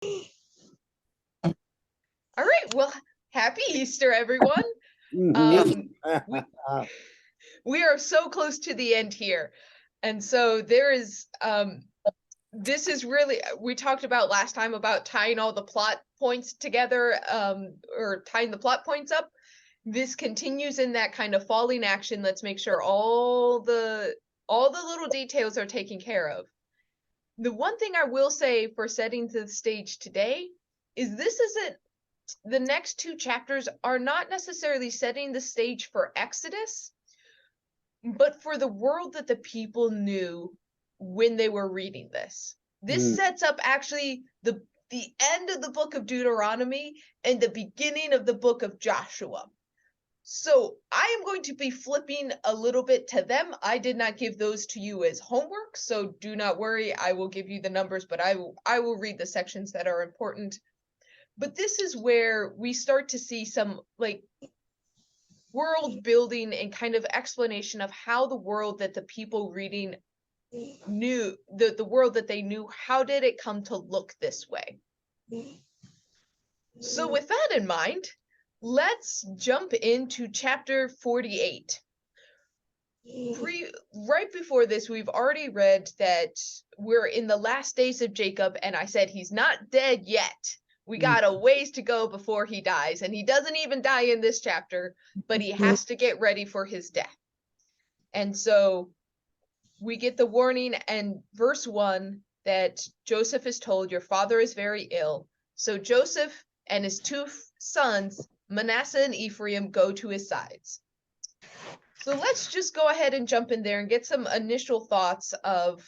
All right, well, happy Easter, everyone. We are so close to the end here. And so there is, this is really, we talked about last time about tying all the plot points together, or tying the plot points up. This continues in that kind of falling action. Let's make sure all the little details are taken care of. The one thing I will say for setting the stage today is this isn't, the next two chapters are not necessarily setting the stage for Exodus, but for the world that the people knew when they were reading this. This sets up actually the end of the book of Deuteronomy and the beginning of the book of Joshua. So I am going to be flipping a little bit to them. I did not give those to you as homework, so do not worry. I will give you the numbers, but I will read the sections that are important. But this is where we start to see some like world building and kind of explanation of how the world that the people reading knew, the world that they knew, how did it come to look this way? So with that in mind, let's jump into chapter 48. Right before this, we've already read that we're in the last days of Jacob, and I said he's not dead yet. We got a ways to go before he dies, and he doesn't even die in this chapter, but he has to get ready for his death. And so we get the warning in verse 1 that Joseph is told, your father is very ill. So Joseph and his two sons, Manasseh and Ephraim, go to his sides. So let's just go ahead and jump in there and get some initial thoughts of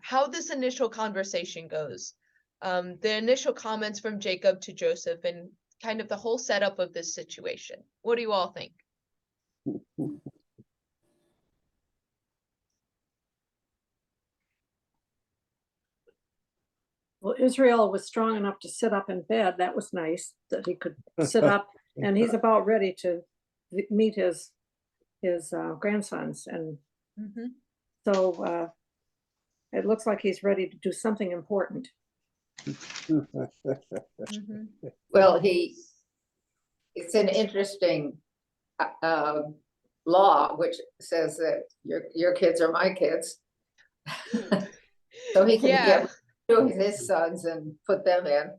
how this initial conversation goes. The initial comments from Jacob to Joseph and kind of the whole setup of this situation. What do you all think? Well, Israel was strong enough to sit up in bed. That was nice that he could sit up, and he's about ready to meet his grandsons, and so it looks like he's ready to do something important. Well, it's an interesting law which says that your kids are my kids. So he can get rid of his sons and put them in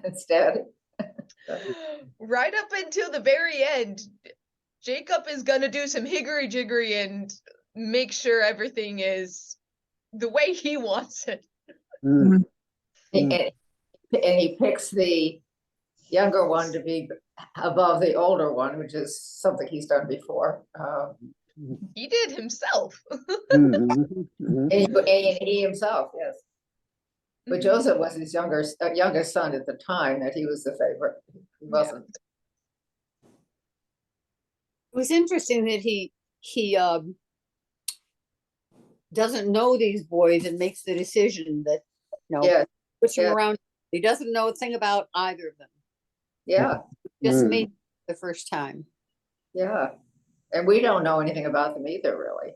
instead. Right up until the very end, Jacob is going to do some higgery-jiggery and make sure everything is the way he wants it. And he picks the younger one to be above the older one, which is something he's done before. He did himself. And he himself, yes. But Joseph was his youngest son at the time that he was the favorite. He wasn't. It was interesting that he doesn't know these boys and makes the decision that puts him around. He doesn't know a thing about either of them. Yeah. Just me the first time. Yeah. And we don't know anything about them either, really.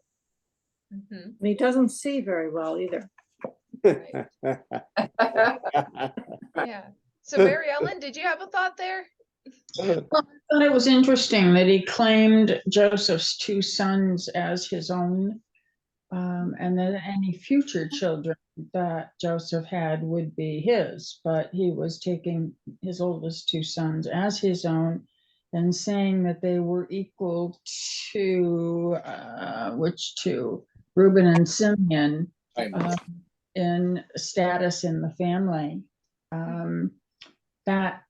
And he doesn't see very well either. Yeah. So Mary Ellen, did you have a thought there? Well, I thought it was interesting that he claimed Joseph's two sons as his own, and that any future children that Joseph had would be his, but he was taking his oldest two sons as his own and saying that they were equal to which two? Reuben and Simeon in status in the family. That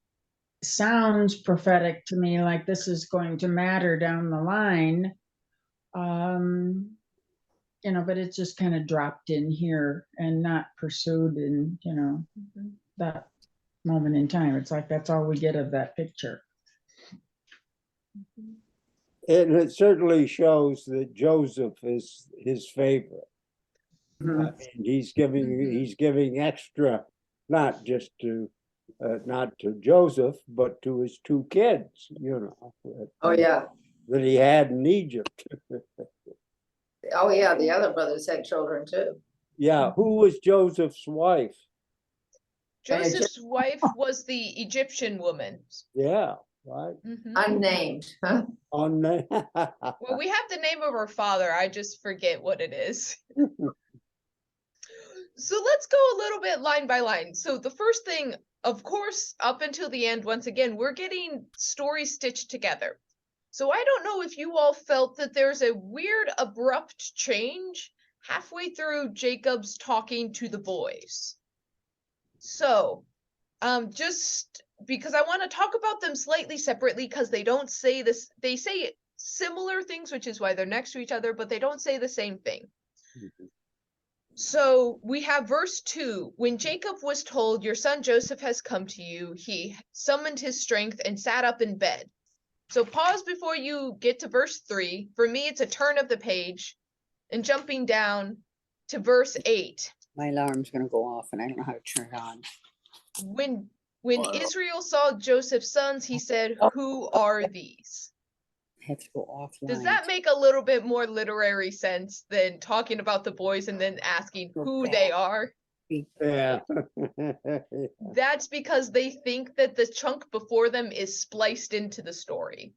sounds prophetic to me, like this is going to matter down the line. You know, but it's just kind of dropped in here and not pursued in, you know, that moment in time. It's like that's all we get of that picture. And it certainly shows that Joseph is his favorite. And he's giving extra, not just to not to Joseph, but to his two kids, you know. That he had in Egypt. Oh yeah, the other brothers had children too. Yeah, who was Joseph's wife? Joseph's wife was the Egyptian woman. Yeah, right. Unnamed, huh? On the. Well, we have the name of her father. I just forget what it is. So let's go a little bit line by line. So the first thing, of course, up until the end, once again, we're getting stories stitched together. So I don't know if you all felt that there's a weird abrupt change halfway through Jacob's talking to the boys. So, just because I want to talk about them slightly separately because they don't say this, they say similar things, which is why they're next to each other, but they don't say the same thing. So we have verse 2. When Jacob was told, your son Joseph has come to you, he summoned his strength and sat up in bed. So pause before you get to verse 3. For me, it's a turn of the page and jumping down to verse 8. My alarm's gonna go off and I don't know how to turn it on. When Israel saw Joseph's sons, he said, who are these? I have to go offline. Does that make a little bit more literary sense than talking about the boys and then asking who they are? Yeah. That's because they think that the chunk before them is spliced into the story.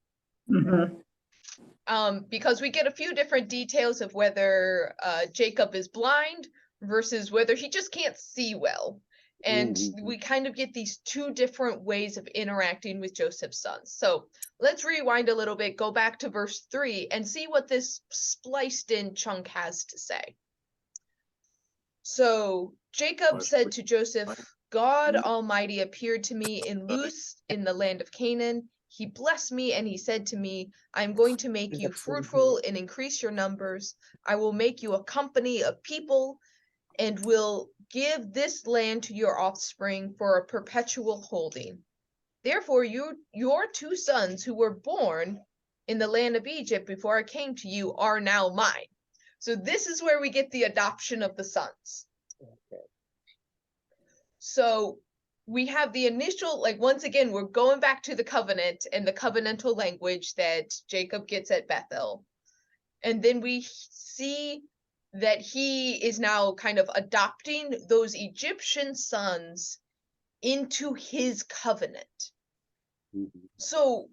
Because we get a few different details of whether Jacob is blind versus whether he just can't see well. And we kind of get these two different ways of interacting with Joseph's sons. So let's rewind a little bit, go back to verse 3 and see what this spliced in chunk has to say. So Jacob said to Joseph, God Almighty appeared to me in Luz in the land of Canaan. He blessed me and he said to me, I'm going to make you fruitful and increase your numbers. I will make you a company of people and will give this land to your offspring for a perpetual holding. Therefore, your 2 sons who were born in the land of Egypt before I came to you are now mine. So this is where we get the adoption of the sons. Okay. So we have the initial, like, once again, we're going back to the covenant and the covenantal language that Jacob gets at Bethel. And then we see that he is now kind of adopting those Egyptian sons into his covenant. So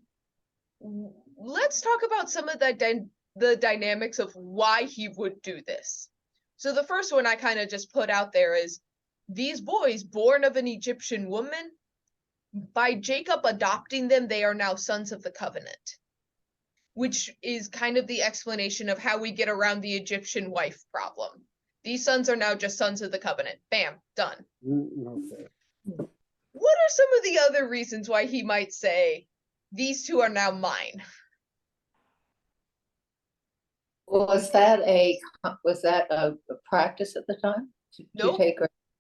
let's talk about some of the dynamics of why he would do this. So the first one I kind of just put out there is these boys born of an Egyptian woman, by Jacob adopting them, they are now sons of the covenant, which is kind of the explanation of how we get around the Egyptian wife problem. These sons are now just sons of the covenant. Bam, done. Okay. What are some of the other reasons why he might say, these 2 are now mine? Was that a practice at the time? Nope.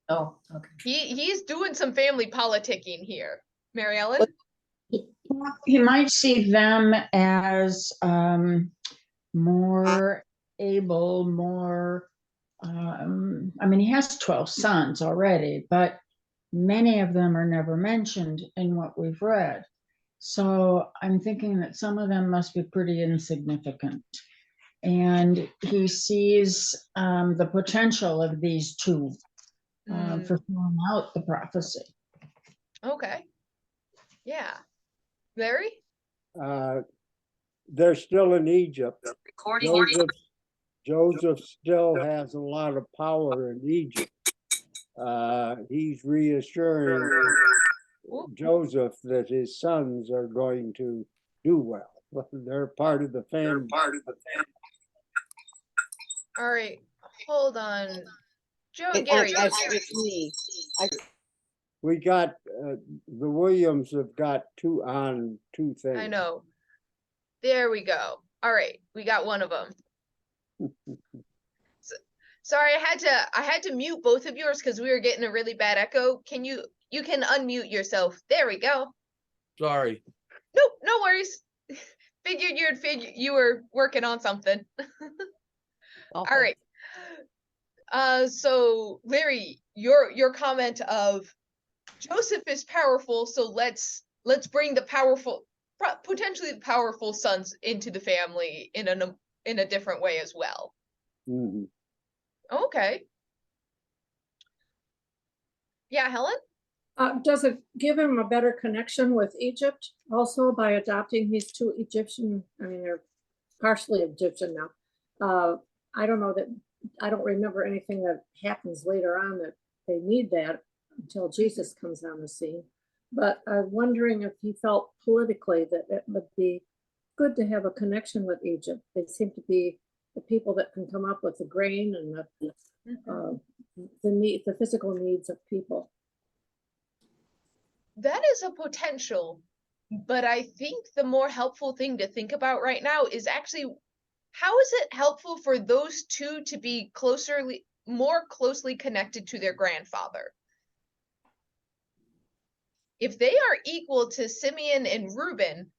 Oh, okay. He's doing some family politicking here. Mary Ellen? He might see them as more able, more, I mean, he has 12 sons already, but many of them are never mentioned in what we've read. So I'm thinking that some of them must be pretty insignificant. And he sees the potential of these 2 for filling out the prophecy. Okay. Yeah. Larry? They're still in Egypt. Joseph still has a lot of power in Egypt. He's reassuring Joseph that his sons are going to do well. They're part of the family. All right. Hold on. Joe and I- Gary. it's me. We got, the Williams have got 2 things. I know. There we go. All right. We got one of them. Sorry, I had to mute both of yours because we were getting a really bad echo. You can unmute yourself. There we go. Sorry. Nope, no worries. Figured you were working on something. All right. So Larry, your comment of Joseph is powerful, so let's bring the potentially powerful sons into the family in a different way as well. Okay. Yeah, Helen? Does it give him a better connection with Egypt also by adopting these two Egyptian, I mean, they're partially Egyptian now. I don't know that, I don't remember anything that happens later on that they need that until Jesus comes on the scene. But I'm wondering if he felt politically that it would be good to have a connection with Egypt. They seem to be the people that can come up with the grain and the physical needs of people. That is a potential, but I think the more helpful thing to think about right now is actually, how is it helpful for those two to be more closely connected to their grandfather? If they are equal to Simeon and Reuben,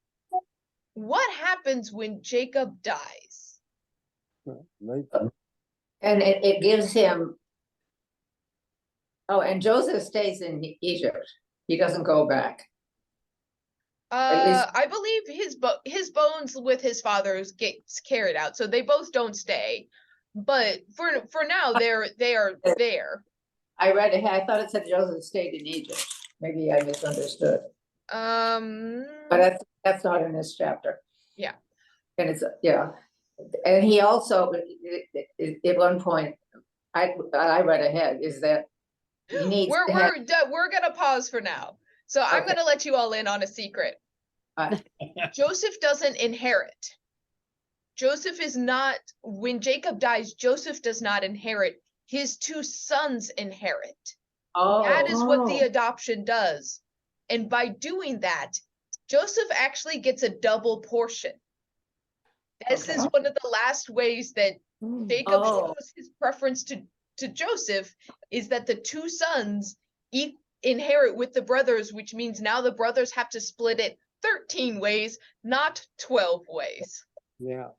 what happens when Jacob dies? And it gives him, oh, and Joseph stays in Egypt. He doesn't go back. least- I believe his bones with his father's gets carried out, so they both don't stay. But for now, they are there. I read ahead. I thought it said Joseph stayed in Egypt. Maybe I misunderstood. But that's not in this chapter. Yeah. And it's, yeah. And he also, at one point, I read ahead, is that he needs to have, we're gonna pause for now. So I'm Okay. gonna let you all in on a secret. Joseph doesn't inherit. Joseph is not, when Jacob dies, Joseph does not inherit. His two sons inherit. That is what the Oh. adoption does. And by doing that, Joseph actually gets a double portion. This is one of the last ways that Jacob shows his preference to Joseph, is that the two sons inherit with the brothers, which means now the brothers have to split it 13 ways, not 12 ways. Yeah.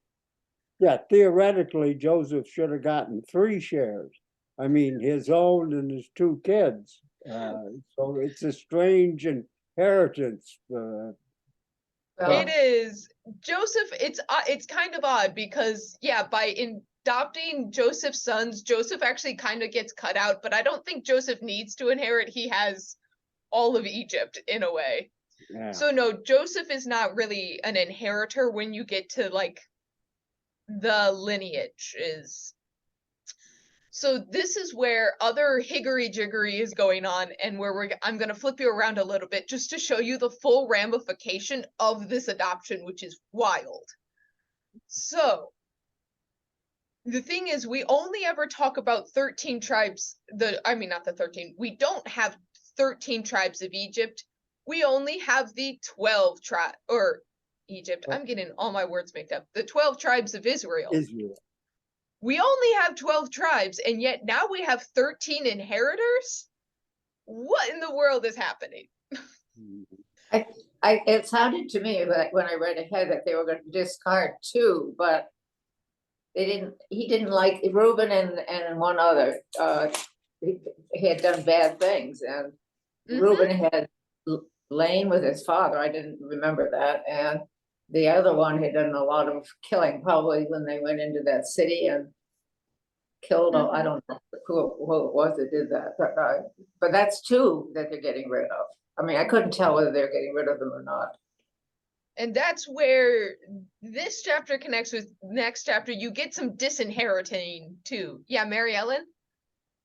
Yeah, theoretically, Joseph should have gotten 3 shares. I mean, his own and his 2 kids. So it's a strange inheritance. It is. Joseph, it's kind of odd because, yeah, by adopting Joseph's sons, Joseph actually kind of gets cut out, but I don't think Joseph needs to inherit. He has all of Egypt in a way. Yeah. So no, Joseph is not really an inheritor when you get to like the lineage is. So this is where other higgery-jiggery is going on, and where I'm going to flip you around a little bit just to show you the full ramification of this adoption, which is wild. So the thing is, we only ever talk about 13 tribes, not the 13, we don't have 13 tribes of Egypt. We only have the 12 tribes, or Egypt, I'm getting all my words mixed up, the 12 tribes of Israel. We only have 12 tribes, and yet now we have 13 inheritors? What in the world is happening? It sounded to me like when I read ahead that they were going to discard 2, but he didn't like Reuben and one other. He had done bad things, and Reuben had lain with his father. I didn't remember that. And the other one had done a lot of killing, probably when they went into that city and killed, I don't know who it was that did that, but that's 2 that they're getting rid of. I mean, I couldn't tell whether they're getting rid of them or not. And that's where this chapter connects with next chapter. You get some disinheriting too. Yeah, Mary Ellen?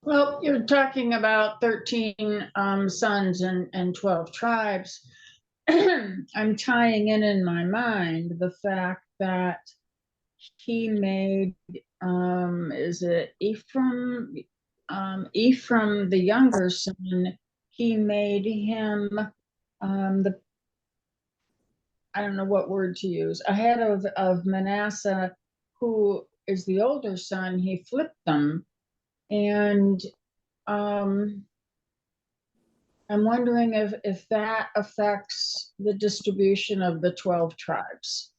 Well, you're talking about 13 sons and 12 tribes. I'm tying in my mind the fact that he made, is it Ephraim? Ephraim, the younger son, he made him I don't know what word to use, ahead of Manasseh, who is the older son. He flipped them. And I'm wondering if that affects the distribution of the 12 tribes.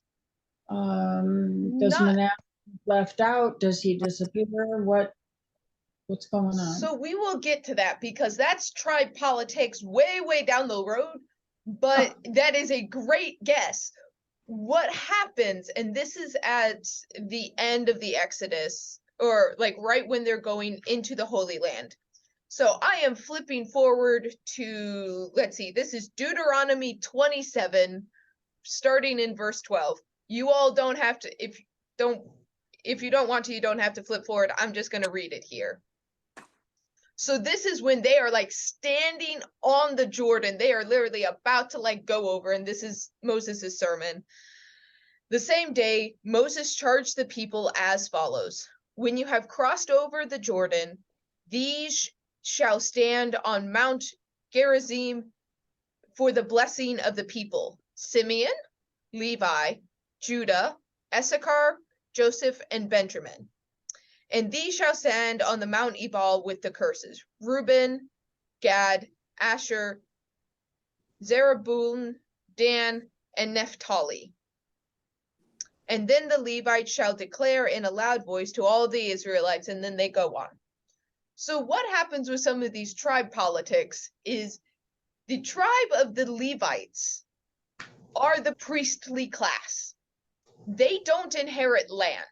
Does Manasseh left out? Does he disappear? What's going on? So we will get to that because that's tribe politics way down the road, but that is a great guess. What happens, and this is at the end of the Exodus, or like right when they're going into the Holy Land. So I am flipping forward to, let's see, this is Deuteronomy 27, starting in verse 12. You all don't have to, if you don't want to, you don't have to flip forward. I'm just going to read it here. So this is when they are like standing on the Jordan. They are literally about to like go over, and this is Moses' sermon. The same day, Moses charged the people as follows. When you have crossed over the Jordan, these shall stand on Mount Gerizim for the blessing of the people. Simeon, Levi, Judah, Issachar, Joseph, and Benjamin. And these shall stand on the Mount Ebal with the curses. Reuben, Gad, Asher, Zebulun, Dan, and Naphtali. And then the Levites shall declare in a loud voice to all the Israelites, and then they go on. So what happens with some of these tribe politics is the tribe of the Levites are the priestly class. They don't inherit land.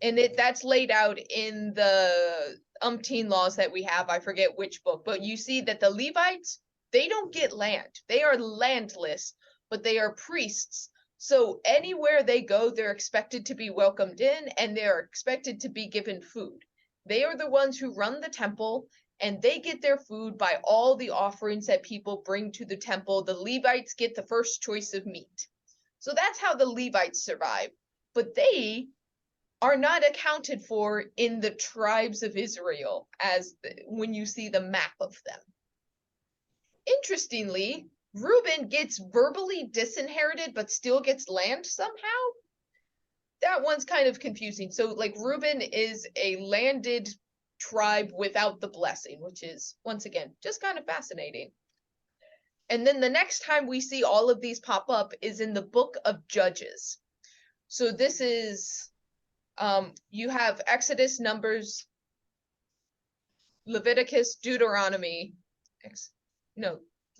And that's laid out in the umpteen laws that we have. I forget which book, but you see that the Levites, they don't get land. They are landless, but they are priests. So anywhere they go, they're expected to be welcomed in, and they're expected to be given food. They are the ones who run the temple, and they get their food by all the offerings that people bring to the temple. The Levites get the first choice of meat. So that's how the Levites survive. But they are not accounted for in the tribes of Israel when you see the map of them. Interestingly, Reuben gets verbally disinherited but still gets land somehow. That one's kind of confusing. So like Reuben is a landed tribe without the blessing, which is once again just kind of fascinating. And then the next time we see all of these pop up is in the book of Judges. So this is you have Exodus, Numbers, Leviticus, Deuteronomy,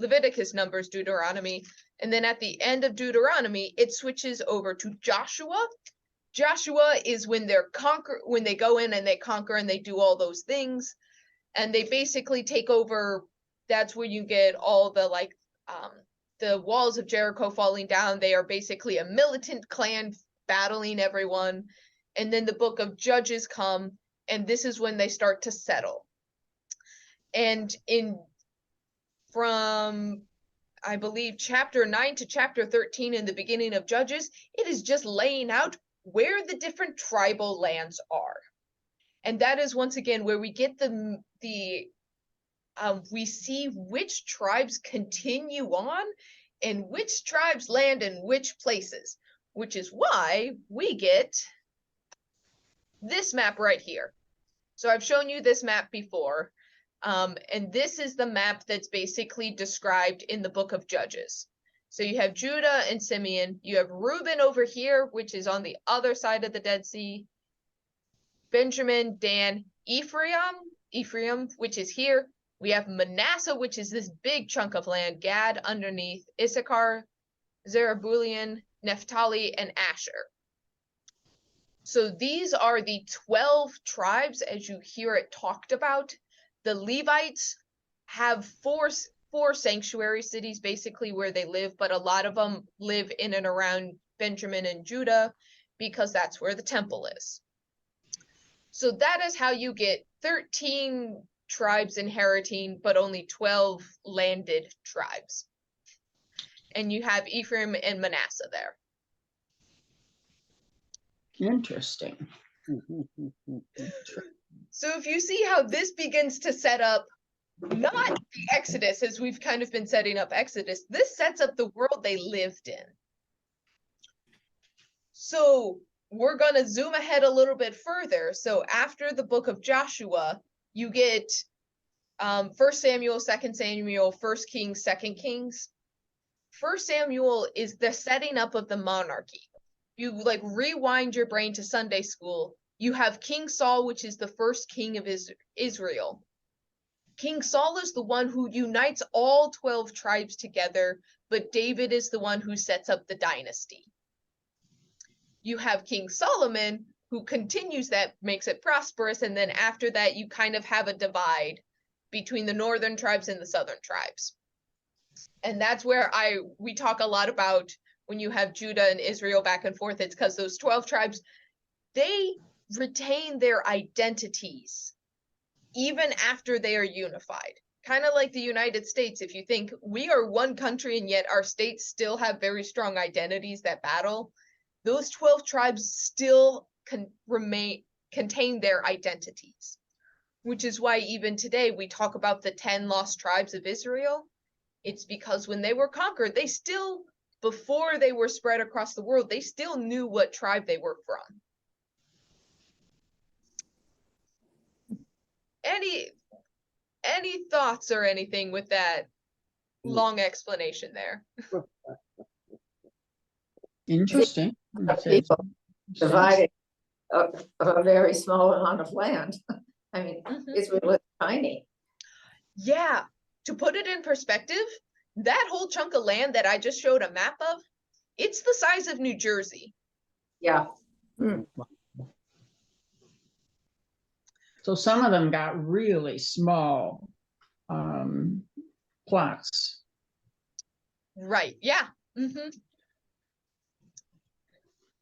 Leviticus, Numbers, Deuteronomy, and then at the end of Deuteronomy, it switches over to Joshua. Joshua is when when they go in and they conquer and they do all those things, and they basically take over. That's where you get all the the walls of Jericho falling down. They are basically a militant clan battling everyone. And then the book of Judges come, and this is when they start to settle. And from, I believe, chapter 9 to chapter 13 in the beginning of Judges, it is just laying out where the different tribal lands are. And that is once again where we get we see which tribes continue on and which tribes land in which places, which is why we get this map right here. So I've shown you this map before, and this is the map that's basically described in the book of Judges. So you have Judah and Simeon, you have Reuben over here, which is on the other side of the Dead Sea, Benjamin, Dan, Ephraim, which is here. We have Manasseh, which is this big chunk of land, Gad underneath, Issachar, Zebulun, Naphtali, and Asher. So these are the 12 tribes as you hear it talked about. The Levites have four sanctuary cities basically where they live, but a lot of them live in and around Benjamin and Judah because that's where the temple is. So that is how you get 13 tribes inheriting, but only 12 landed tribes. And you have Ephraim and Manasseh there. Interesting. So if you see how this begins to set up, not the Exodus as we've kind of been setting up Exodus, this sets up the world they lived in. So we're going to zoom ahead a little bit further. So after the book of Joshua, you get 1 Samuel, 2 Samuel, 1 Kings, 2 Kings. 1 Samuel is the setting up of the monarchy. You like rewind your brain to Sunday school. You have King Saul, which is the first king of Israel. King Saul is the one who unites all 12 tribes together, but David is the one who sets up the dynasty. You have King Solomon, who continues that, makes it prosperous, and then after that you kind of have a divide between the northern tribes and the southern tribes. And that's where we talk a lot about when you have Judah and Israel back and forth, it's because those 12 tribes, they retain their identities even after they are unified. Kind of like the United States, if you think we are one country and yet our states still have very strong identities that battle, those 12 tribes still contain their identities, which is why even today we talk about the 10 lost tribes of Israel. It's because when they were conquered, they still, before they were spread across the world, they still knew what tribe they were from. Any thoughts or anything with that long explanation there? Interesting. People divided a very small amount of land. I mean, Israel is tiny. Yeah, to put it in perspective, that whole chunk of land that I just showed a map of, it's the size of New Jersey. Yeah. So some of them got really small plots. Right, yeah.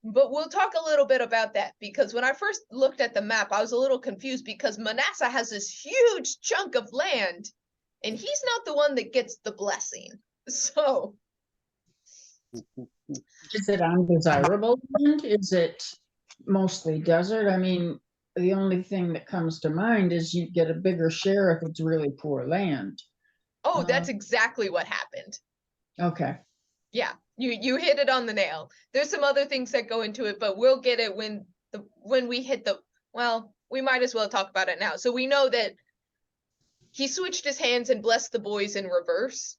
But we'll talk a little bit about that, because when I first looked at the map, I was a little confused because Manasseh has this huge chunk of land and he's not the one that gets the blessing. So Is it undesirable land? Is it mostly desert? I mean, the only thing that comes to mind is you get a bigger share if it's really poor land. that's exactly what happened. Okay. Yeah, you hit it on the nail. There's some other things that go into it, but we'll get it when we hit well, we might as well talk about it now. So we know that he switched his hands and blessed the boys in reverse.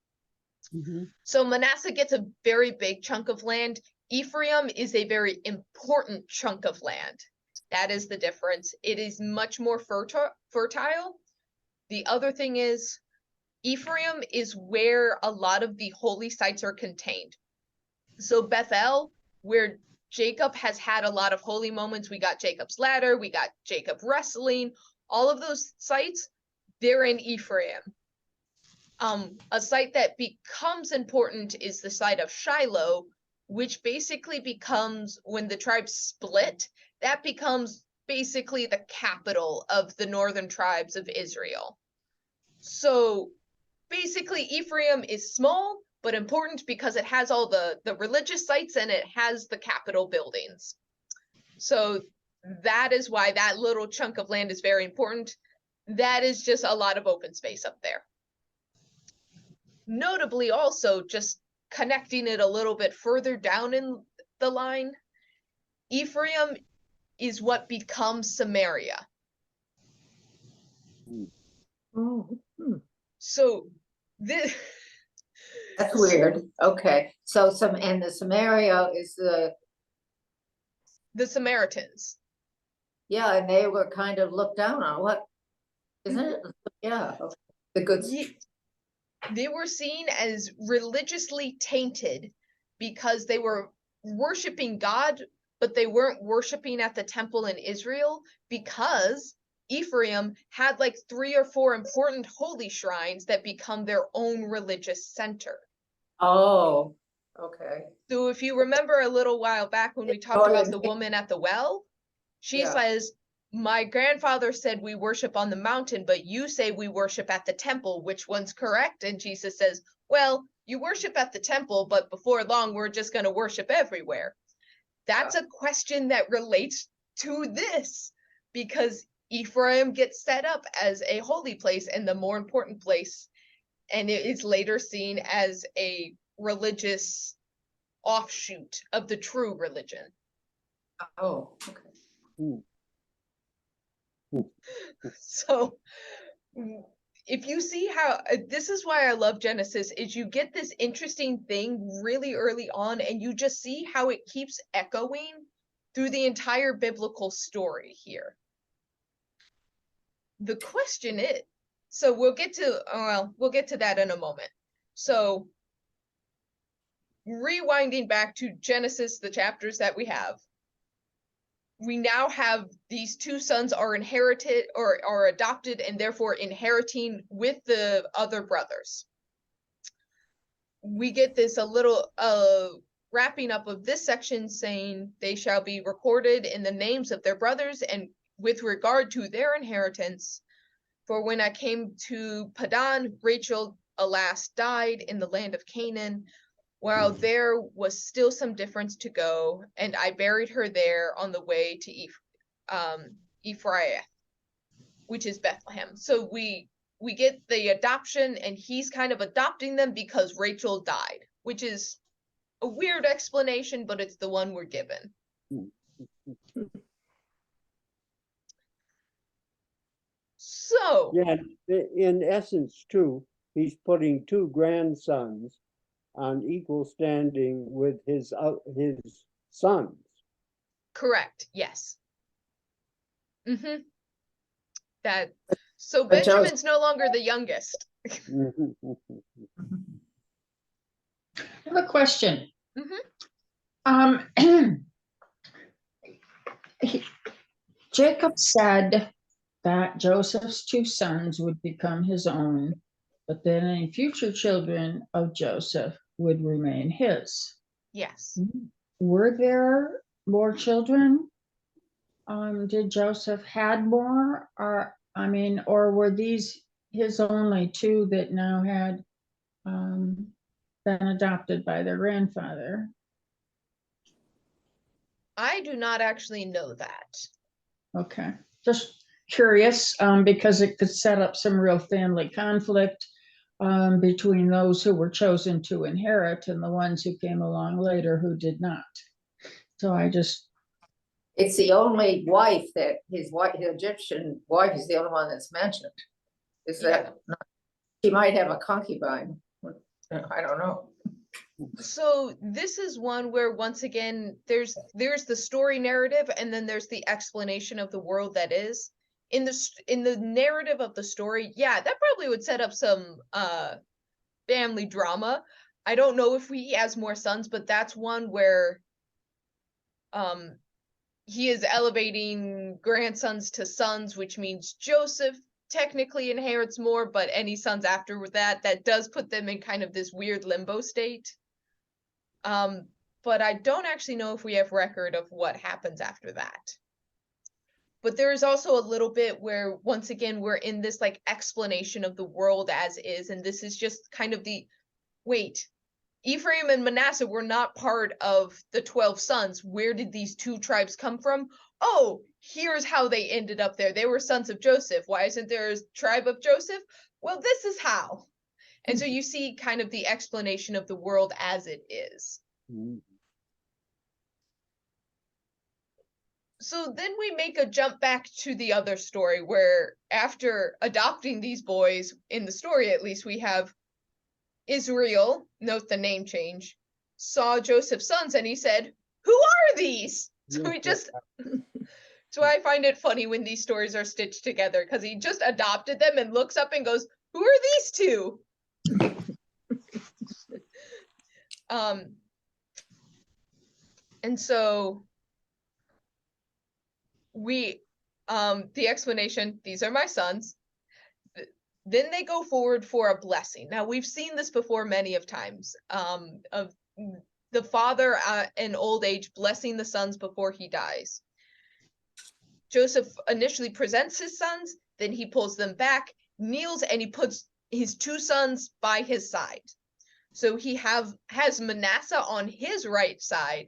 So Manasseh gets a very big chunk of land. Ephraim is a very important chunk of land. That is the difference. It is much more fertile. The other thing is, Ephraim is where a lot of the holy sites are contained. So Bethel, where Jacob has had a lot of holy moments, we got Jacob's ladder, we got Jacob wrestling, all of those sites, they're in Ephraim. A site that becomes important is the site of Shiloh, which basically becomes, when the tribes split, that becomes basically the capital of the northern tribes of Israel. So basically Ephraim is small but important because it has all the religious sites and it has the capital buildings. So that is why that little chunk of land is very important. That is just a lot of open space up there. Notably also, just connecting it a little bit further down in the line, Ephraim is what becomes Samaria. So this That's weird. Okay. So and the Samaria is the Samaritans. Yeah, and they were kind of looked down on. What, isn't it? Yeah. The good. They were seen as religiously tainted because they were worshiping God, but they weren't worshiping at the temple in Israel, because Ephraim had like 3 or 4 important holy shrines that become their own religious center. Oh, okay. So if you remember a little while back when we talked about the woman at the well, she says, my grandfather said we worship on the mountain, but you say we worship at the temple. Which one's correct? And Jesus says, well, you worship at the temple, but before long, we're just going to worship everywhere. That's a question that relates to this, because Ephraim gets set up as a holy place and the more important place, and it is later seen as a religious offshoot of the true religion. Oh, okay. So if you see how, this is why I love Genesis, is you get this interesting thing really early on and you just see how it keeps echoing through the entire biblical story here. The question is, so we'll get to that in a moment. So rewinding back to Genesis, the chapters that we have, we now have these two sons are inherited or are adopted and therefore inheriting with the other brothers. We get this a little wrapping up of this section saying they shall be recorded in the names of their brothers and with regard to their inheritance. For when I came to Padan, Rachel alas died in the land of Canaan, while there was still some difference to go, and I buried her there on the way to Ephraim, which is Bethlehem. So we get the adoption, and he's kind of adopting them because Rachel died, which is a weird explanation, but it's the one we're given. So Yeah, in essence, too, he's putting two grandsons on equal standing with his sons. correct, yes. That so But Joseph- Benjamin's no longer the youngest. I have a question. Jacob said that Joseph's two sons would become his own, but then any future children of Joseph would remain his. Yes. Were there more children? Did Joseph had more, or were these his only two that now had been adopted by their grandfather? I do not actually know that. Okay, just curious, because it could set up some real family conflict between those who were chosen to inherit and the ones who came along later who did not. So I just, It's the only wife that his Egyptian wife is the only one that's mentioned. Is that she might have a concubine? I don't know. So this is one where once again there's the story narrative and then there's the explanation of the world that is. In the narrative of the story, yeah, that probably would set up some family drama. I don't know if he has more sons, but that's one where he is elevating grandsons to sons, which means Joseph technically inherits more, but any sons after that does put them in kind of this weird limbo state. But I don't actually know if we have record of what happens after that. But there is also a little bit where, once again, we're in this like explanation of the world as is, and this is just kind of wait, Ephraim and Manasseh were not part of the 12 sons. Where did these two tribes come from? Oh, here's how they ended up there. They were sons of Joseph. Why isn't there a tribe of Joseph? Well, this is how. And so you see kind of the explanation of the world as it is. So then we make a jump back to the other story where after adopting these boys, in the story at least, we have Israel, note the name change, saw Joseph's sons and he said, "Who are these?" So so I find it funny when these stories are stitched together because he just adopted them and looks up and goes, "Who are these two?" And so the explanation, these are my sons. Then they go forward for a blessing. Now we've seen this before many of times, of the father in old age blessing the sons before he dies. Joseph initially presents his sons, then he pulls them back, kneels, and he puts his two sons by his side. So he has Manasseh on his right side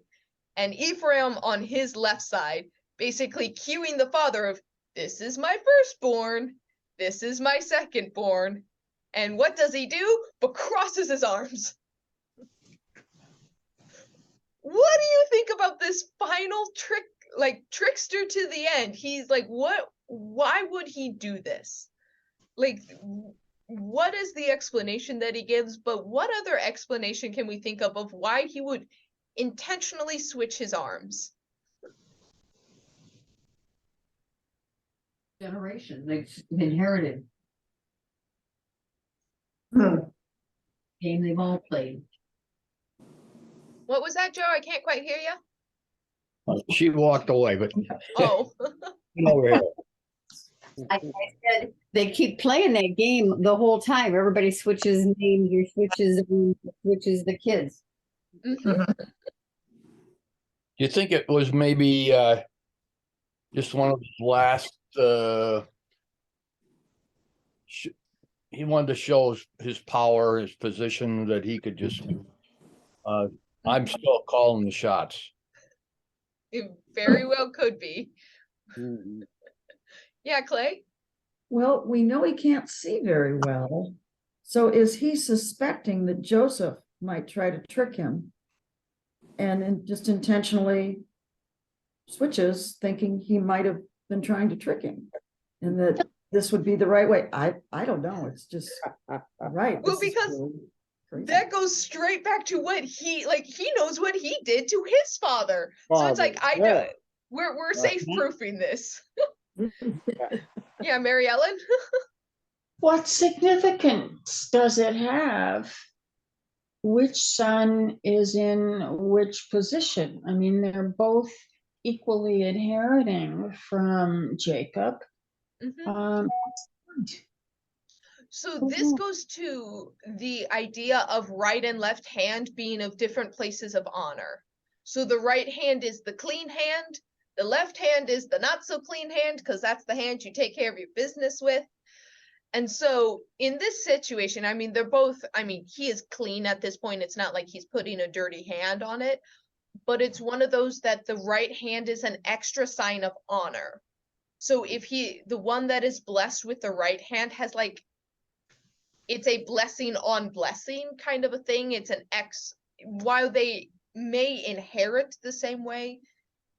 and Ephraim on his left side, basically cueing the father of, this is my firstborn, this is my secondborn. And what does he do? But crosses his arms. What do you think about this final trick, like trickster to the end? He's like, why would he do this? Like, what is the explanation that he gives? But what other explanation can we think of why he would intentionally switch his arms? Generation, they've inherited. Game they've all played. What was that, Joe? I can't quite hear you. She walked away, but Oh, over here. I said, they keep playing that game the whole time. Everybody switches names or switches the kids. mhm. Do you think it was maybe just one of his last he wanted to show his power, his position, that he could just I'm still calling the shots. It very well could be. Mhm. Yeah, Clay? Well, we know he can't see very well. So is he suspecting that Joseph might try to trick him? And just intentionally switches, thinking he might have been trying to trick him. And that this would be the right way. I don't know. It's just right. Well, this is because really crazy. that goes straight back to what he knows what he did to his father. So it's like, I know Yeah. we're safe proofing this. Yeah, Mary Ellen? What significance does it have? Which son is in which position? I mean, they're both equally inheriting from Jacob. Mhm. So this goes to the idea of right and left hand being of different places of honor. So the right hand is the clean hand, the left hand is the not so clean hand, because that's the hand you take care of your business with. And so in this situation, I mean, he is clean at this point. It's not like he's putting a dirty hand on it, but it's one of those that the right hand is an extra sign of honor. So if the one that is blessed with the right hand has it's a blessing on blessing kind of a thing. It's while they may inherit the same way,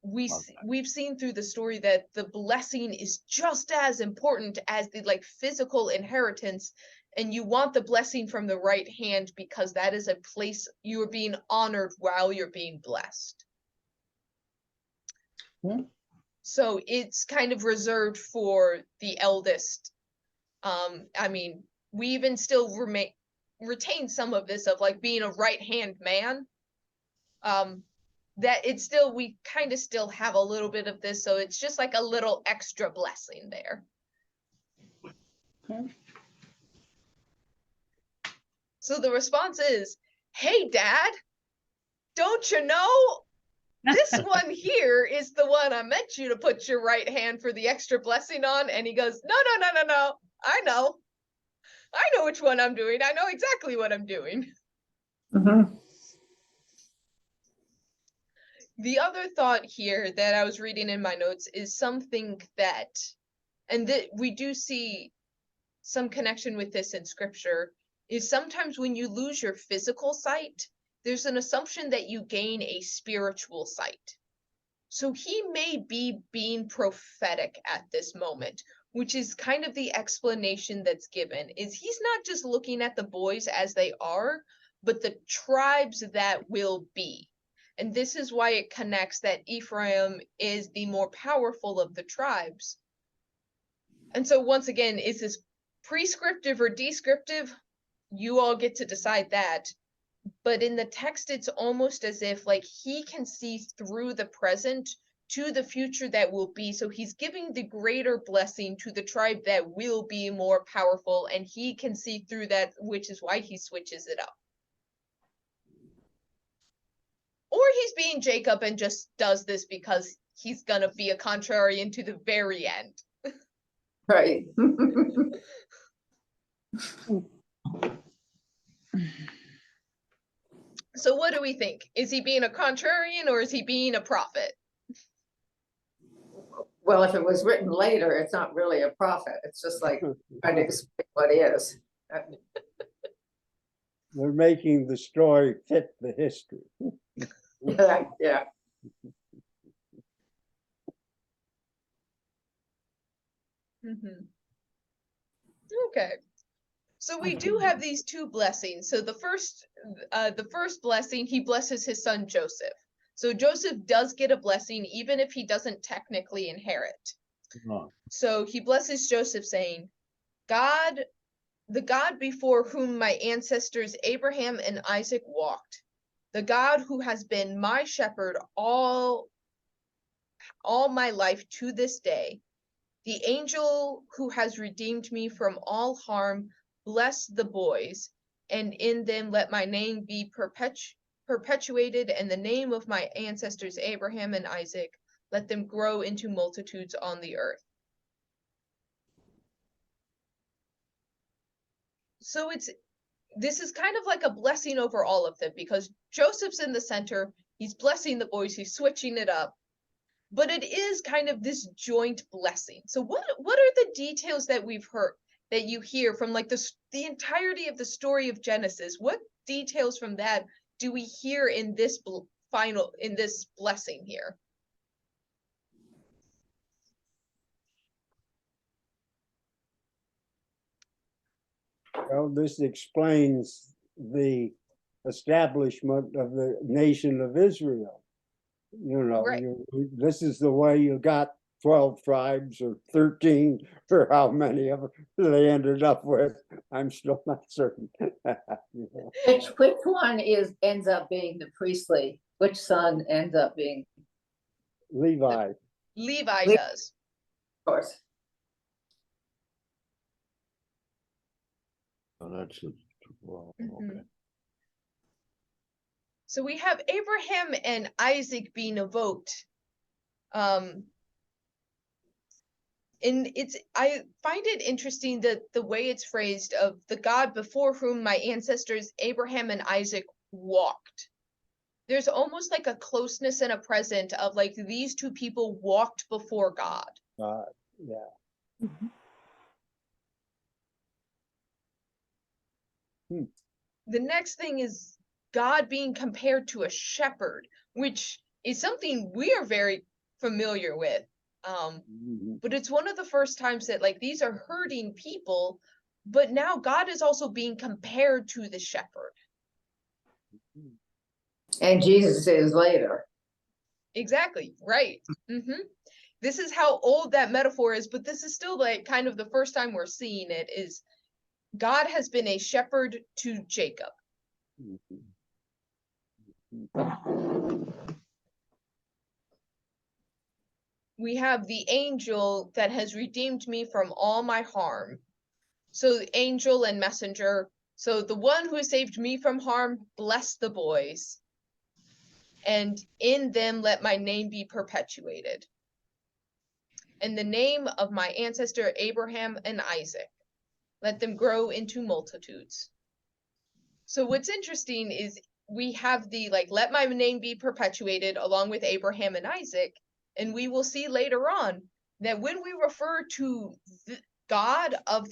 we've seen through the story that the blessing is just as important as the physical inheritance, and you want the blessing from the right hand because that is a place you are being honored while you're being blessed. Yeah. So it's kind of reserved for the eldest. I mean, we even still retain some of this of being a right hand man. That it's still, we kind of still have a little bit of this, so it's just like a little extra blessing there. Okay. So the response is, hey dad, don't you know this one here is the one I meant you to put your right hand for the extra blessing on? And he goes, no, I know which one I'm doing. I know exactly what I'm doing. The other thought here that I was reading in my notes is something that, and that we do see some connection with this in scripture, is sometimes when you lose your physical sight, there's an assumption that you gain a spiritual sight. So he may be being prophetic at this moment, which is kind of the explanation that's given, is he's not just looking at the boys as they are, but the tribes that will be. And this is why it connects that Ephraim is the more powerful of the tribes. And so once again, is this prescriptive or descriptive? You all get to decide that. But in the text, it's almost as if he can see through the present to the future that will be. So he's giving the greater blessing to the tribe that will be more powerful, and he can see through that, which is why he switches it up. Or he's being Jacob and just does this because he's gonna be a contrarian to the very end. Right. So what do we think? Is he being a contrarian or is he being a prophet? Well, if it was written later, it's not really a prophet. It's just trying to explain what is. They're making the story fit the history. Yeah. Okay. So we do have these two blessings. So the first blessing, he blesses his son Joseph. So Joseph does get a blessing even if he doesn't technically inherit. No. So he blesses Joseph saying, God, the God before whom my ancestors Abraham and Isaac walked, the God who has been my shepherd all all my life to this day. The angel who has redeemed me from all harm, bless the boys, and in them let my name be perpetuated, and the name of my ancestors Abraham and Isaac, let them grow into multitudes on the earth. So this is kind of like a blessing over all of them, because Joseph's in the center, he's blessing the boys, he's switching it up, but it is kind of this joint blessing. So what are the details that we've heard, that you hear from like the entirety of the story of Genesis? What details from that do we hear in this blessing here? Well, this explains the establishment of the nation of Israel. You know, Right. This is the way you got 12 tribes or 13 or how many of them they ended up with. I'm still not certain. You know. Which one ends up being the priestly? Which son ends up being? Levi. Levi does. Of course. Oh, that's it. Well, Mhm. okay. So we have Abraham and Isaac being evoked. And I find it interesting that the way it's phrased, of the God before whom my ancestors Abraham and Isaac walked. There's almost like a closeness and a present of like these two people walked before God. Yeah. The next thing is God being compared to a shepherd, which is something we are very familiar with. But it's one of the first times that like these are hurting people, but now God is also being compared to the shepherd. And Jesus is later. Exactly, right. This is how old that metaphor is, but this is still like kind of the first time we're seeing it, is God has been a shepherd to Jacob. We have the angel that has redeemed me from all my harm. So angel and messenger. So the one who has saved me from harm, bless the boys. And in them let my name be perpetuated. And the name of my ancestor Abraham and Isaac, let them grow into multitudes. So what's interesting is we have the like, let my name be perpetuated along with Abraham and Isaac. And we will see later on that when we refer to the God of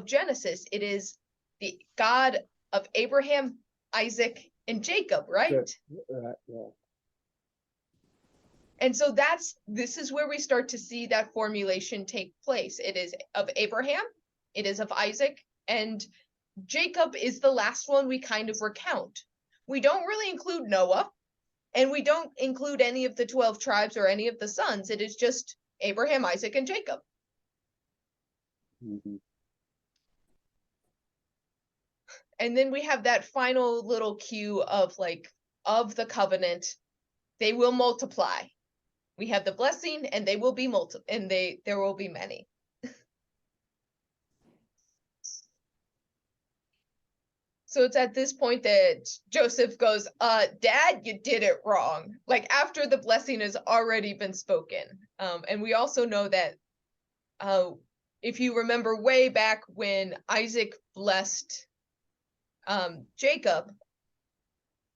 Genesis, it is the God of Abraham, Isaac, and Jacob, right? Yeah. And so this is where we start to see that formulation take place. It is of Abraham, it is of Isaac, and Jacob is the last one we kind of recount. We don't really include Noah, and we don't include any of the 12 tribes or any of the sons. It is just Abraham, Isaac, and Jacob. And then we have that final little cue of like, of the covenant, they will multiply. We have the blessing, and they will be there will be many. So it's at this point that Joseph goes, Dad, you did it wrong. Like after the blessing has already been spoken. And we also know that if you remember way back when Isaac blessed Jacob,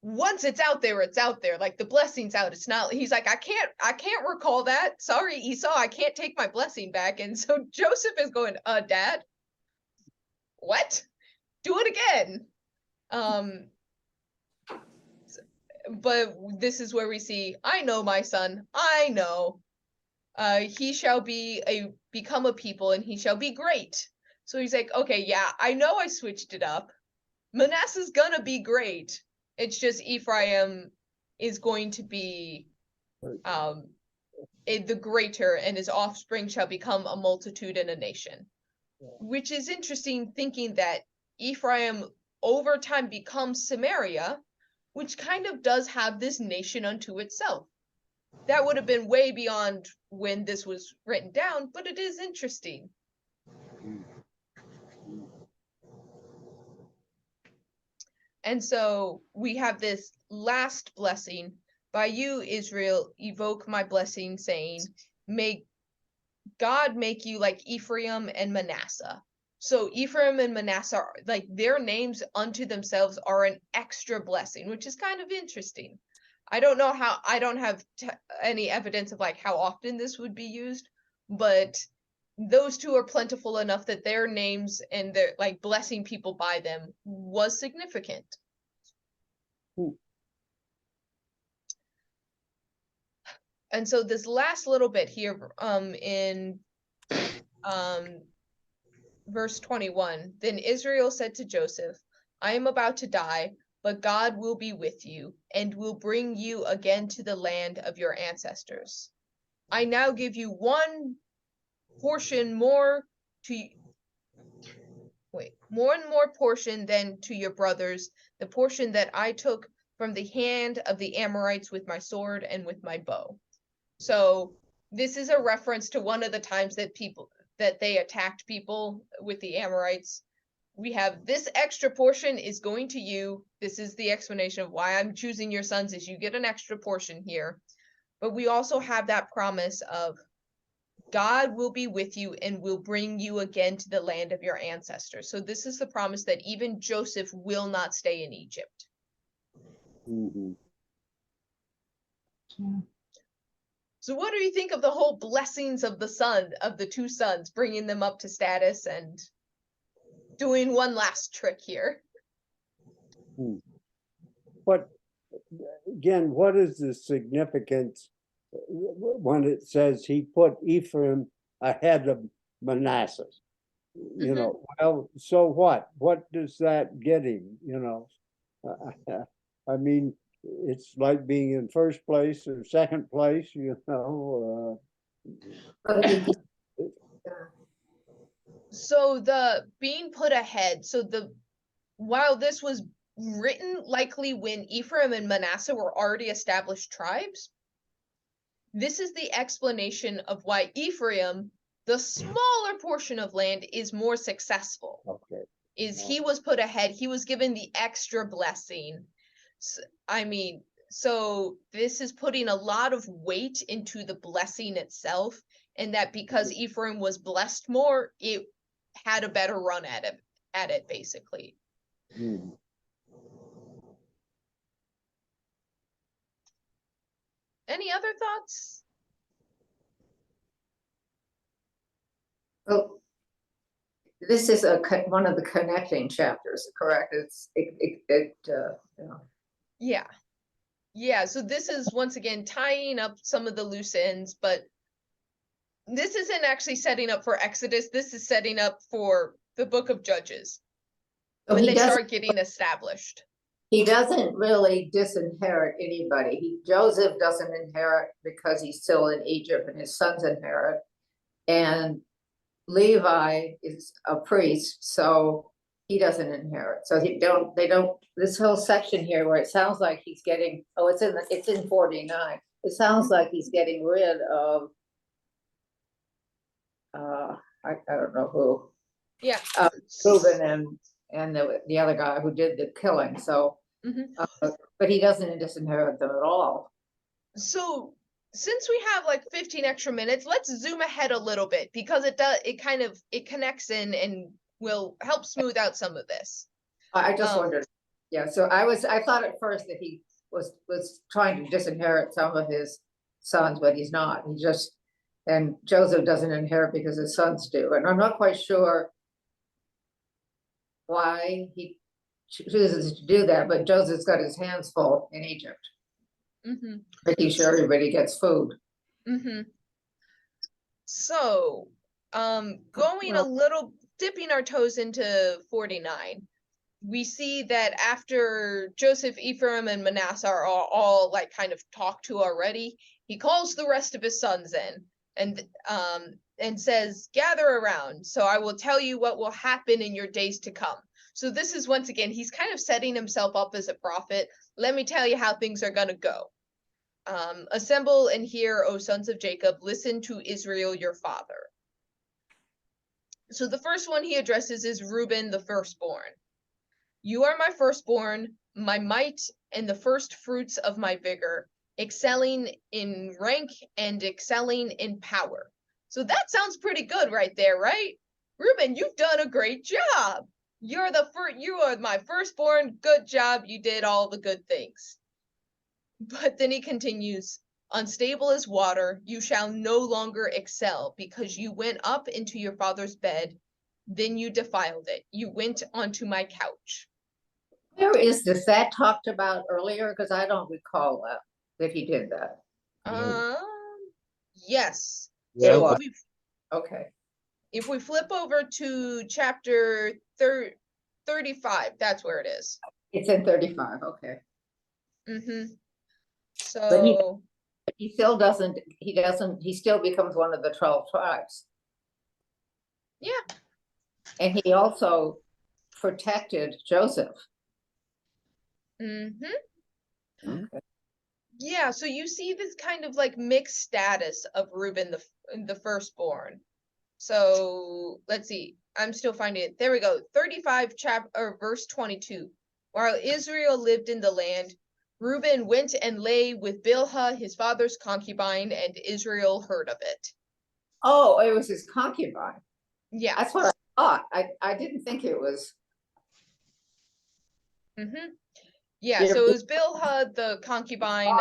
once it's out there, it's out there. Like the blessing's out. It's not, he's like, I can't recall that. Sorry, Esau, I can't take my blessing back. And so Joseph is going, Dad, what? Do it again. But this is where we see, I know my son, I know. He shall become a people, and he shall be great. So he's like, okay, yeah, I know I switched it up. Manasseh's gonna be great. It's just Ephraim is going to be the greater, and his offspring shall become a multitude and a nation. Which is interesting, thinking that Ephraim over time becomes Samaria, which kind of does have this nation unto itself. that would have been way beyond when this was written down, but it is interesting. And so we have this last blessing. By you, Israel, evoke my blessing, saying, may God make you like Ephraim and Manasseh. So Ephraim and Manasseh, like their names unto themselves are an extra blessing, which is kind of interesting. I don't know how, I don't have any evidence of like how often this would be used, but those two are plentiful enough that their names and their like blessing people by them was significant. And so this last little bit here in verse 21, then Israel said to Joseph, I am about to die, but God will be with you and will bring you again to the land of your ancestors. I now give you one portion more to more and more portion than to your brothers, the portion that I took from the hand of the Amorites with my sword and with my bow. So this is a reference to one of the times that they attacked people with the Amorites. We have this extra portion is going to you. This is the explanation of why I'm choosing your sons, is you get an extra portion here. But we also have that promise of God will be with you and will bring you again to the land of your ancestors. So this is the promise that even Joseph will not stay in Egypt. Mhm. Yeah. So what do you think of the whole blessings of the two sons, bringing them up to status and doing one last trick here? But again, what is the significance when it says he put Ephraim ahead of Manasseh? You know, well, so what? What does that get him? You know, I mean, it's like being in first place or second place. You know. But he- So the being put ahead, while this was written likely when Ephraim and Manasseh were already established tribes, this is the explanation of why Ephraim, the smaller portion of land, is more successful. Okay. Is he was put ahead, he was given the extra blessing. So this is putting a lot of weight into the blessing itself, and that because Ephraim was blessed more, it had a better run at it basically. Any other thoughts? Well, this is one of the connecting chapters, correct? Yeah, so this is once again tying up some of the loose ends, but this isn't actually setting up for Exodus. This is setting up for the book of Judges when they start getting established. He doesn't really disinherit anybody. Joseph doesn't inherit because he's still in Egypt and his sons inherit. And Levi is a priest, so he doesn't inherit. So they don't, this whole section here where it sounds like he's getting, it's in 49. It sounds like he's getting rid of, I don't know who. Yeah. Reuben and the other guy who did the killing. So, but he doesn't disinherit them at all. So since we have like 15 extra minutes, let's zoom ahead a little bit because it connects in and will help smooth out some of this. I just wondered. Yeah, so I thought at first that he was trying to disinherit some of his sons, but he's not. And Joseph doesn't inherit because his sons do. And I'm not quite sure why he chooses to do that, but Joseph's got his hands full in Egypt. Making sure everybody gets food. So, dipping our toes into 49, we see that after Joseph, Ephraim, and Manasseh are all like kind of talked to already, he calls the rest of his sons in and says, gather around, so I will tell you what will happen in your days to come. So this is once again, he's kind of setting himself up as a prophet. Let me tell you how things are going to go. Assemble and hear, O sons of Jacob, listen to Israel your father. So the first one he addresses is Reuben, the firstborn. You are my firstborn, my might, and the first fruits of my vigor, excelling in rank and excelling in power. So that sounds pretty good right there, right? Reuben, you've done a great job. You are my firstborn. Good job. You did all the good things. But then he continues, unstable as water, you shall no longer excel, because you went up into your father's bed, then you defiled it. You went onto my couch. Where is this? That talked about earlier? Because I don't recall that he did that. Yes. Yeah, So but- Okay. if we flip over to chapter 35, that's where it is. It's in 35, okay. Mm-hmm. But So he still becomes one of the 12 tribes. yeah, And he also protected Joseph. mm-hmm. Okay. Yeah, so you see this kind of like mixed status of Reuben, the firstborn. So let's see. I'm still finding it. There we go. 35 verse 22. While Israel lived in the land, Reuben went and lay with Bilhah, his father's concubine, and Israel heard of it. Oh, it was his concubine. Yeah. That's what I thought. I didn't think it was. Mm-hmm. Yeah, Yeah. so it was Bilhah, the concubine.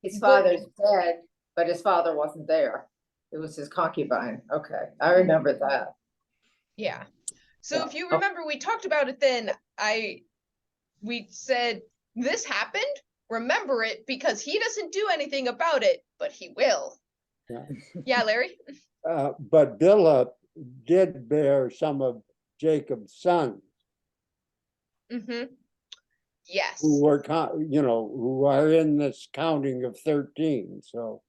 His but- father's dead, but his father wasn't there. It was his concubine. Okay, I remember that. Yeah. So Yeah. if you remember, we talked about it then. We said this happened. Remember it, because he doesn't do anything about it, but he will. Yeah. Yeah, Larry? But Bilhah did bear some of Jacob's sons Mm-hmm. Yes. who were, who are in this counting of 13. So,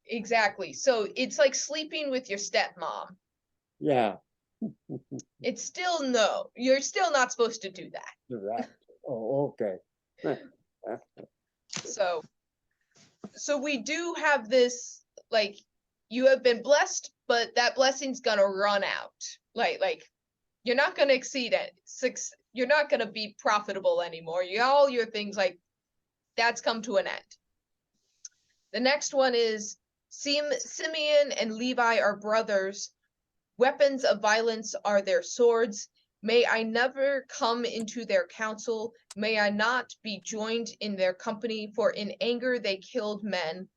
Exactly. So it's like sleeping with your stepmom. yeah. It's still no. You're still not supposed to do that. Right. Oh, okay. So we do have this, like, you have been blessed, but that blessing's gonna run out. Like you're not gonna exceed it. You're not gonna be profitable anymore. All your things, like, that's come to an end. The next one is Simeon and Levi are brothers. Weapons of violence are their swords. May I never come into their council. May I not be joined in their company, for in anger they killed men,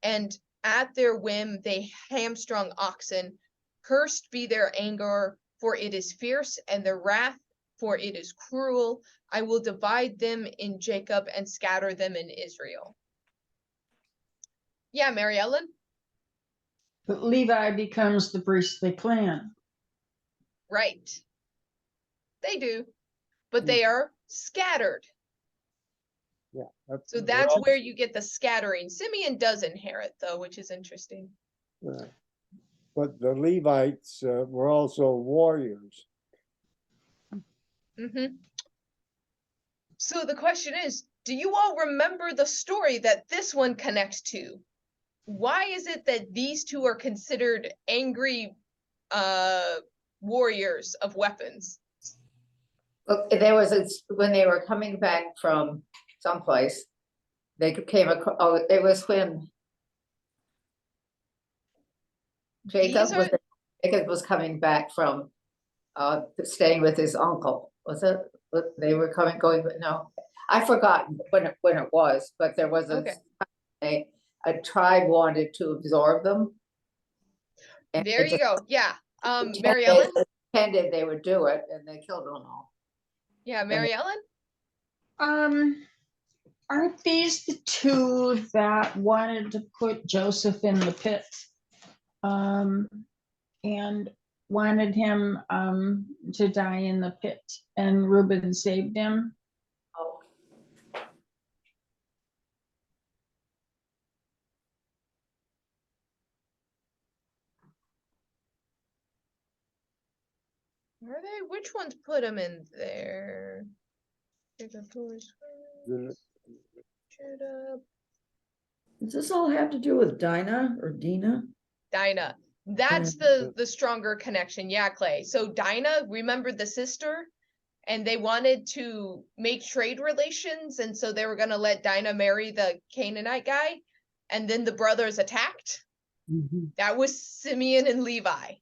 and at their whim they hamstrung oxen. Cursed be their anger, for it is fierce, and their wrath, for it is cruel. I will divide them in Jacob and scatter them in Israel. Yeah, Mary Ellen? But Levi becomes the priestly clan. Right. They do, but they are scattered. Yeah. So that's where you get the scattering. Simeon does inherit, though, which is interesting. But the Levites were also warriors. Mm-hmm. So the question is, do you all remember the story that this one connects to? Why is it that these two are considered angry warriors of weapons? Look, when they were coming back from someplace, they came across, it was when Jacob was coming back from staying with his uncle. Was it? They were going, no, I forgot when it was, but there was a tribe wanted to absorb them. And there they you go. Yeah. Mary pretended- Ellen? pretended they would do it, and they killed them all. Yeah, Mary Ellen? Aren't these the two that wanted to put Joseph in the pit? And wanted him to die in the pit, and Reuben saved him? Oh. Are they? Which ones put him in there? Judah. Does this all have to do with Dinah or Dina? Dinah. That's the stronger connection. Yeah, Clay. So Dinah, remember the sister? And they wanted to make trade relations, and so they were going to let Dinah marry the Canaanite guy, and then the brothers attacked. That was Simeon and Levi.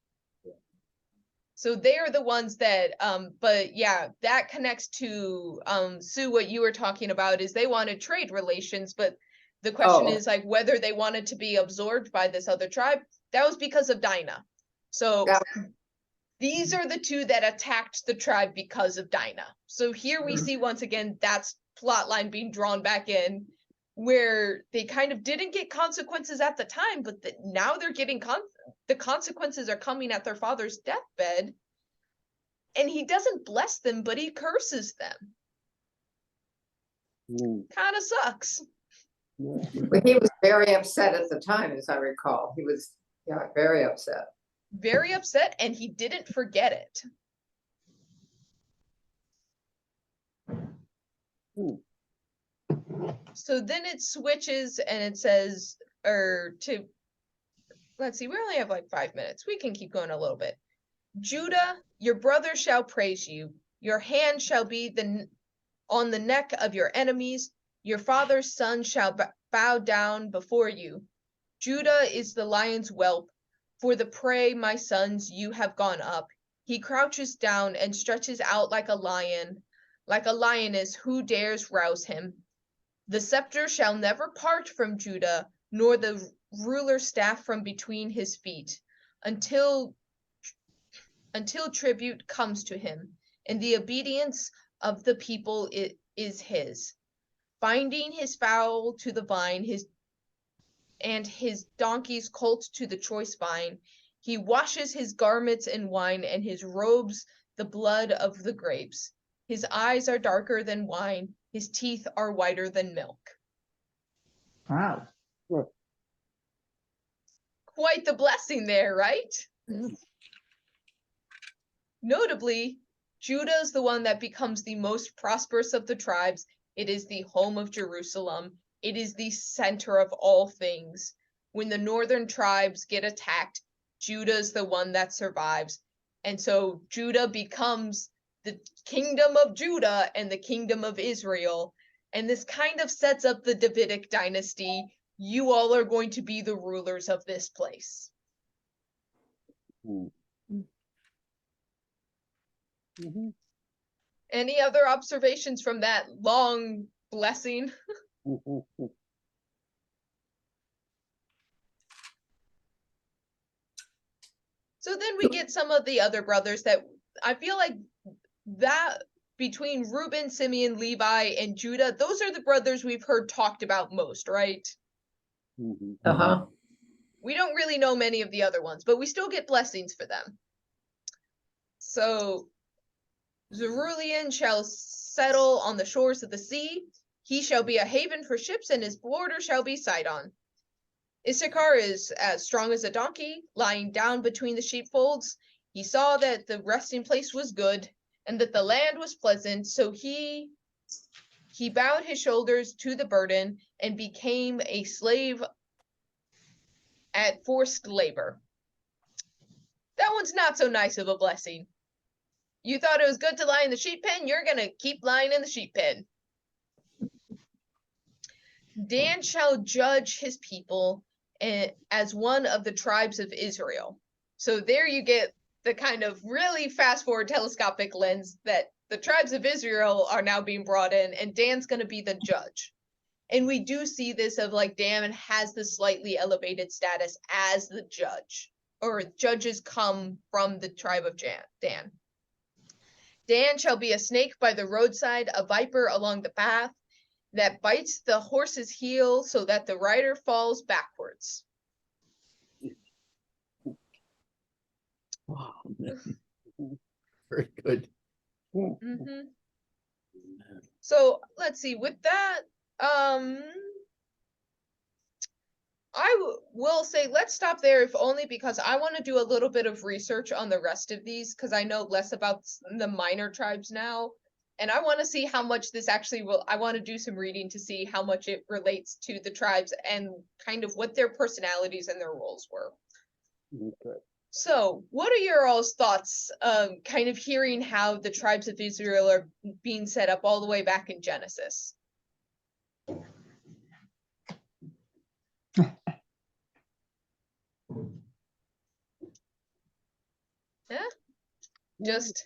So they are the ones that, but yeah, that connects to, Sue, what you were talking about is they wanted trade relations, but the question is like whether they wanted to be absorbed by this other tribe. That was because of Dinah. So Yeah. these are the two that attacked the tribe because of Dinah. So here we see once again, that's plot line being drawn back in, where they kind of didn't get consequences at the time, but now they're getting the consequences are coming at their father's deathbed. And he doesn't bless them, but he curses them. Kind of sucks. But he was very upset at the time, as I recall. He was, yeah, very upset. Very upset, and he didn't forget it. So then it switches and it says, let's see, we only have like 5 minutes. We can keep going a little bit. Judah, your brother shall praise you. Your hand shall be on the neck of your enemies. Your father's son shall bow down before you. Judah is the lion's whelp. For the prey, my sons, you have gone up. He crouches down and stretches out like a lion, like a lioness. Who dares rouse him? The scepter shall never part from Judah, nor the ruler staff from between his feet, until tribute comes to him, and the obedience of the people is his. Binding his fowl to the vine, and his donkey's colt to the choice vine. He washes his garments in wine, and his robes the blood of the grapes. His eyes are darker than wine, his teeth are whiter than milk. Wow. Quite the blessing there, right? Notably, Judah is the one that becomes the most prosperous of the tribes. It is the home of Jerusalem. It is the center of all things. When the northern tribes get attacked, Judah is the one that survives. And so Judah becomes the kingdom of Judah and the kingdom of Israel. And this kind of sets up the Davidic dynasty. You all are going to be the rulers of this place. Any other observations from that long blessing? So then we get some of the other brothers that I feel like that between Reuben, Simeon, Levi, and Judah, those are the brothers we've heard talked about most, right? Uh-huh. We don't really know many of the other ones, but we still get blessings for them. So Zeruian shall settle on the shores of the sea. He shall be a haven for ships, and his border shall be Sidon. Issachar is as strong as a donkey, lying down between the sheepfolds. He saw that the resting place was good, and that the land was pleasant, so he bowed his shoulders to the burden, and became a slave at forced labor. That one's not so nice of a blessing. You thought it was good to lie in the sheep pen? You're gonna keep lying in the sheep pen. Dan shall judge his people as one of the tribes of Israel. So there you get the kind of really fast forward telescopic lens that the tribes of Israel are now being brought in, and Dan's going to be the judge. And we do see this of like Dan has the slightly elevated status as the judge, or judges come from the tribe of Dan. Dan shall be a snake by the roadside, a viper along the path, that bites the horse's heel so that the rider falls backwards. Very good. Mm-hmm. So let's see, with that, I will say let's stop there, if only because I want to do a little bit of research on the rest of these, because I know less about the minor tribes now. and I want to see how much this actually will, I want to do some reading to see how much it relates to the tribes and kind of what their personalities and their roles were. Okay. So what are your all's thoughts, kind of hearing how the tribes of Israel are being set up all the way back in Genesis? Yeah, just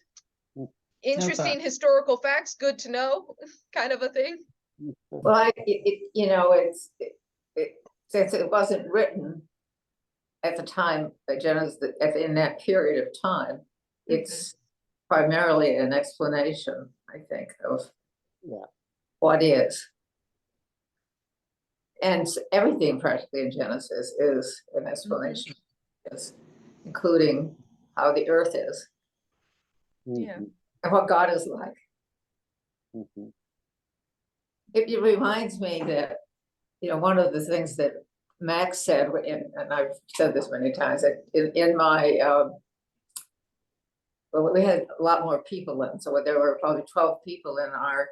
interesting historical facts, good to know, kind of a thing. Well, you know, since it wasn't written at the time, Genesis, in that period of time, it's primarily an explanation, I think, of what is. And everything practically in Genesis is an explanation, including how the earth is. Yeah. And what God is like. Mhm. It reminds me that, you know, one of the things that Max said, and I've said this many times, that in my, well, we had a lot more people then, so there were probably 12 people in our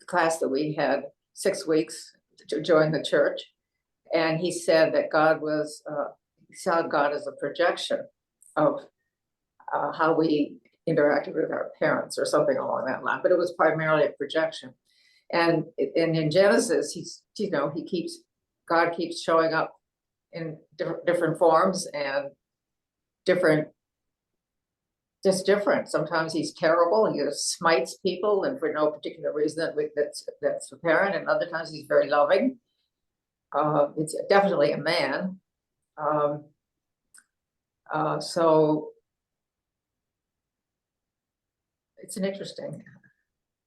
class that we had 6 weeks to join the church. And he said that God was, he saw God as a projection of how we interacted with our parents or something along that line, but it was primarily a projection. And in Genesis, he's, you know, God keeps showing up in different forms and just different. Sometimes he's terrible and he just smites people, and for no particular reason that's apparent. And other times he's very loving. It's definitely a man. So it's an interesting,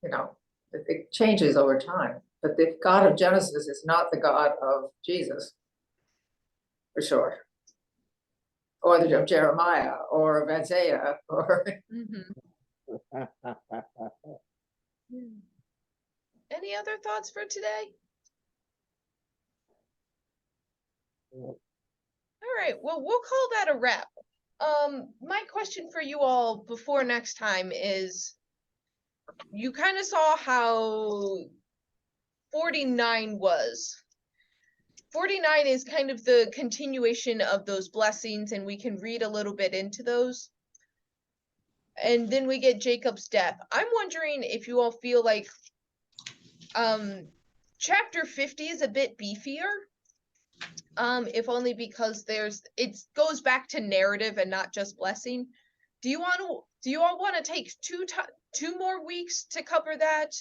you know, it changes over time. But the God of Genesis is not the God of Jesus, for sure. Or the of Jeremiah, or of Isaiah, or Any other thoughts for today? All right, well, we'll call that a wrap. My question for you all before next time is, you kind of saw how 49 was. 49 is kind of the continuation of those blessings, and we can read a little bit into those. And then we get Jacob's death. I'm wondering if you all feel like chapter 50 is a bit beefier. If only because it goes back to narrative and not just blessing. Do you all want to take two more weeks to cover that?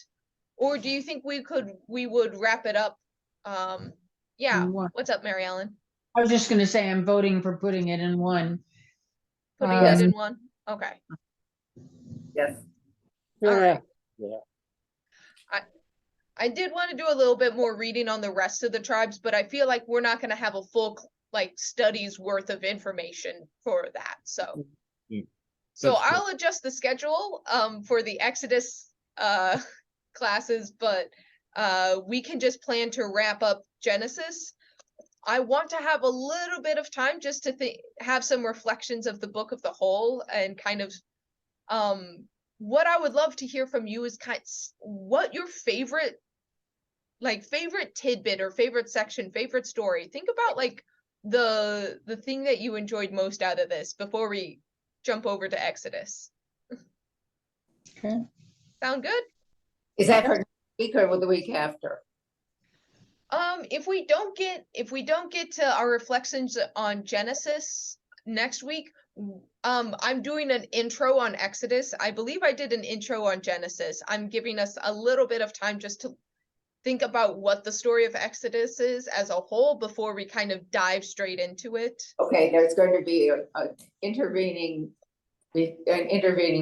Or do you think we would wrap it up? Yeah. What's up, Mary Ellen? I was just gonna say, I'm voting for putting it in one. Putting it in one? Okay. yes. All right. Yeah. I did want to do a little bit more reading on the rest of the tribes, but I feel like we're not going to have a full studies worth of information for that. So, I'll adjust the schedule for the Exodus classes, but we can just plan to wrap up Genesis. I want to have a little bit of time just to have some reflections of the book of the whole, and kind of what I would love to hear from you is what your favorite tidbit or favorite section, favorite story. Think about the thing that you enjoyed most out of this before we jump over to Exodus. Okay. Sound good? Is that for next week or the week after? If we don't get to our reflections on Genesis next week, I'm doing an intro on Exodus. I believe I did an intro on Genesis. I'm giving us a little bit of time just to think about what the story of Exodus is as a whole before we kind of dive straight into it. Okay, there's going to be an intervening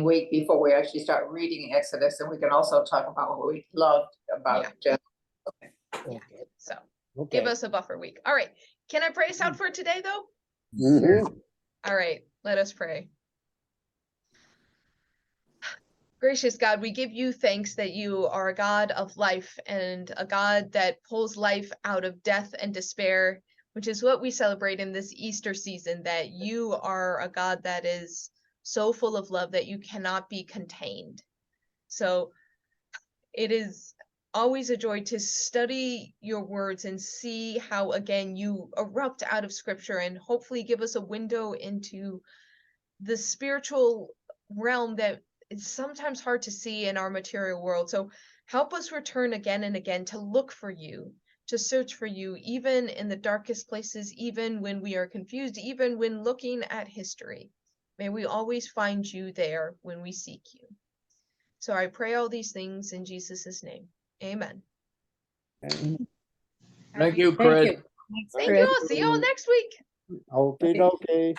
week before we actually start reading Exodus, and we can also talk about what we loved about Genesis. Okay. So give us a buffer week. All right. Can I pray us out for today, though? Mhm. All right. Let us pray. Gracious God, we give you thanks that you are a God of life and a God that pulls life out of death and despair, which is what we celebrate in this Easter season, that you are a God that is so full of love that you cannot be contained. So it is always a joy to study your words and see how, again, you erupt out of scripture and hopefully give us a window into the spiritual realm that is sometimes hard to see in our material world. So help us return again and again to look for you, to search for you, even in the darkest places, even when we are confused, even when looking at history. May we always find you there when we seek you. So I pray all these things in Jesus' name. Amen. Thank you, Thank Chris. you. Thank you all. See you all next week. Okie dokie.